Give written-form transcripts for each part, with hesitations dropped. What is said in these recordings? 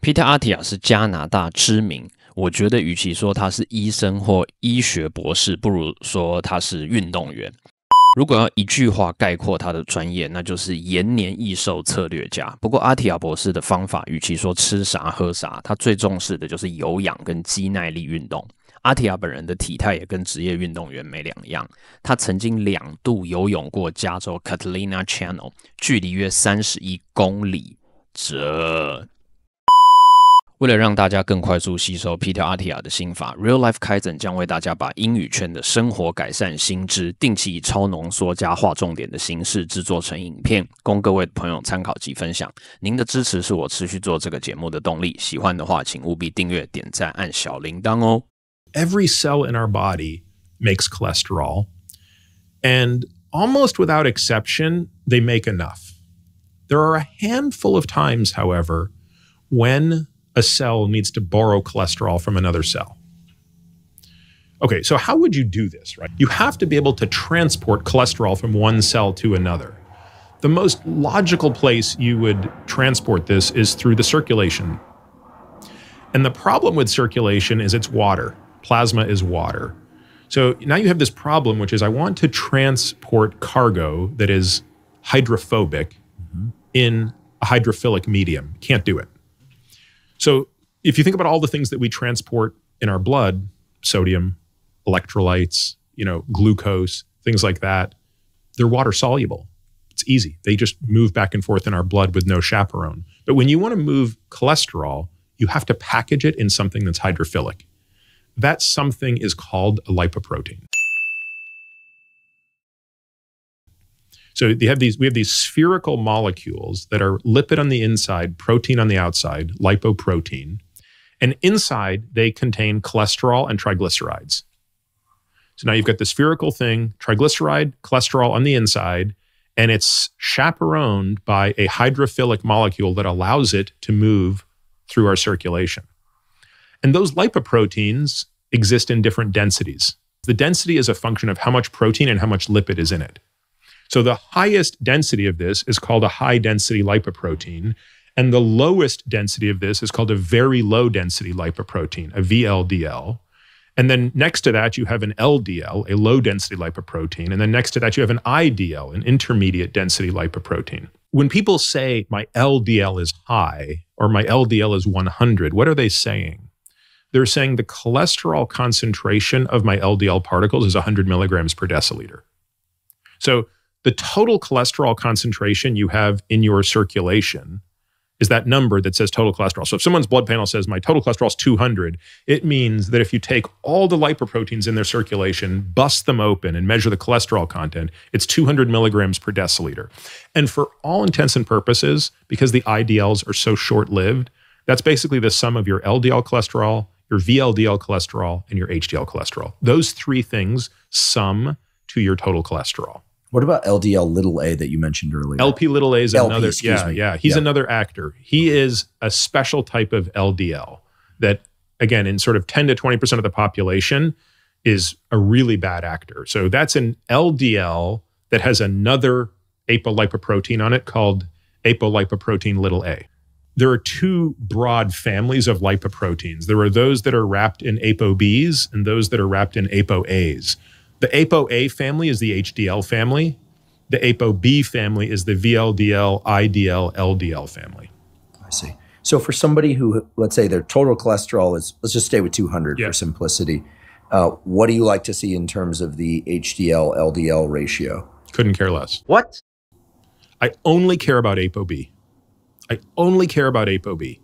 Peter Attia 是加拿大知名，我觉得与其说他是医生或医学博士，不如说他是运动员。如果要一句话概括他的专业，那就是延年益寿策略家。不过Attia博士的方法与其说吃啥喝啥，他最重视的就是有氧跟肌耐力运动。Attia本人的体态也跟职业运动员没两样，他曾经2度游泳过加州 Catalina Channel， 距离约31公里。为了让大家更快速吸收 Peter Attia 的心法， Life Kaizen 将为大家把英语圈的生活改善新知，定期以超浓缩+画重点的形式制作成影片，供各位朋友参考及分享。您的支持是我持续做这个节目的动力，喜欢的话请务必订阅、点赞、按小铃铛哦。Every cell in our body makes cholesterol, and almost without exception, they make enough. There are a handful of times, however, when a cell needs to borrow cholesterol from another cell. Okay, so how would you do this, right? You have to be able to transport cholesterol from one cell to another. The most logical place you would transport this is through the circulation. And the problem with circulation is it's water. Plasma is water. So now you have this problem, which is I want to transport cargo that is hydrophobic in a hydrophilic medium. Can't do it. So if you think about all the things that we transport in our blood, sodium, electrolytes, glucose, things like that, they're water soluble. It's easy. They just move back and forth in our blood with no chaperone. But when you want to move cholesterol, you have to package it in something that's hydrophilic. That something is called a lipoprotein. So we have these spherical molecules that are lipid on the inside, protein on the outside, lipoprotein. And inside, they contain cholesterol and triglycerides. So now you've got the spherical thing, triglyceride, cholesterol on the inside, and it's chaperoned by a hydrophilic molecule that allows it to move through our circulation. And those lipoproteins exist in different densities. The density is a function of how much protein and how much lipid is in it. So the highest density of this is called a high-density lipoprotein, and the lowest density of this is called a very low-density lipoprotein, a VLDL. And then next to that, you have an LDL, a low-density lipoprotein, and then next to that, you have an IDL, an intermediate-density lipoprotein. When people say, my LDL is high, or my LDL is 100, what are they saying? They're saying the cholesterol concentration of my LDL particles is 100 milligrams per deciliter. So the total cholesterol concentration you have in your circulation is that number that says total cholesterol. So if someone's blood panel says my total cholesterol is 200, it means that if you take all the lipoproteins in their circulation, bust them open and measure the cholesterol content, it's 200 milligrams per deciliter. And for all intents and purposes, because the IDLs are so short-lived, that's basically the sum of your LDL cholesterol, your VLDL cholesterol, and your HDL cholesterol. Those three things sum to your total cholesterol. What about LDL little a that you mentioned earlier? LP little a is another, he's Yeah. another actor. He is a special type of LDL that, again, in sort of 10 to 20% of the population is a really bad actor. So that's an LDL that has another apolipoprotein on it called apolipoprotein little a. There are two broad families of lipoproteins. There are those that are wrapped in apoBs and those that are wrapped in apoAs. The apoA family is the HDL family. The apoB family is the VLDL, IDL, LDL family. I see. So for somebody who, let's say their total cholesterol is, let's just stay with 200 for simplicity. What do you like to see in terms of the HDL, LDL ratio? Couldn't care less. What? I only care about apoB. I only care about apoB.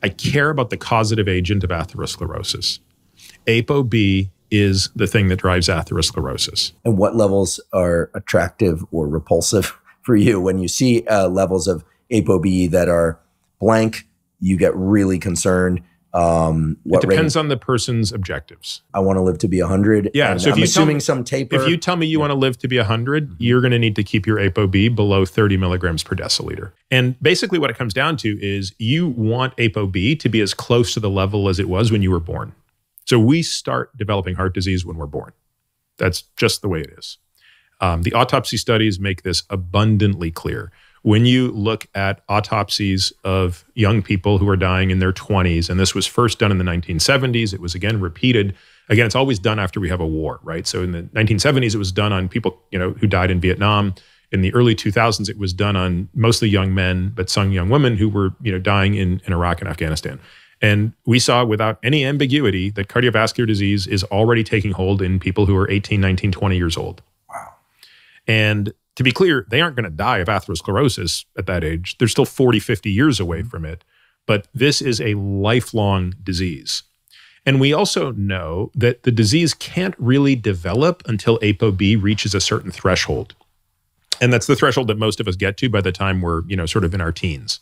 I care about the causative agent of atherosclerosis. apoB is the thing that drives atherosclerosis. And what levels are attractive or repulsive for you? When you see levels of apoB that are blank, you get really concerned. It depends on the person's objectives. I want to live to be 100. Yeah, so if I'm you assuming some taper. If you tell me you want to live to be 100, you're going to need to keep your apoB below 30 milligrams per deciliter. And basically what it comes down to is you want apoB to be as close to the level as it was when you were born. So we start developing heart disease when we're born. That's just the way it is. The autopsy studies make this abundantly clear. when you look at autopsies of young people who are dying in their 20s, and this was first done in the 1970s, it was again repeated. Again, it's always done after we have a war, right? So in the 1970s, it was done on people, who died in Vietnam. In the early 2000s, it was done on mostly young men, but some young women who were, dying in Iraq and Afghanistan. And we saw without any ambiguity that cardiovascular disease is already taking hold in people who are 18, 19, 20 years old. Wow. And to be clear, they aren't going to die of atherosclerosis at that age. They're still 40, 50 years away from it. But this is a lifelong disease. And we also know that the disease can't really develop until apoB reaches a certain threshold. And that's the threshold that most of us get to by the time we're, sort of in our teens.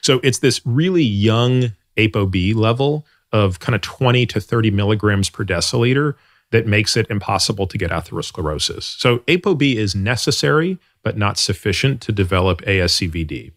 So it's this really young apoB level of kind of 20 to 30 milligrams per deciliter that makes it impossible to get atherosclerosis. So apoB is necessary, but not sufficient to develop ASCVD.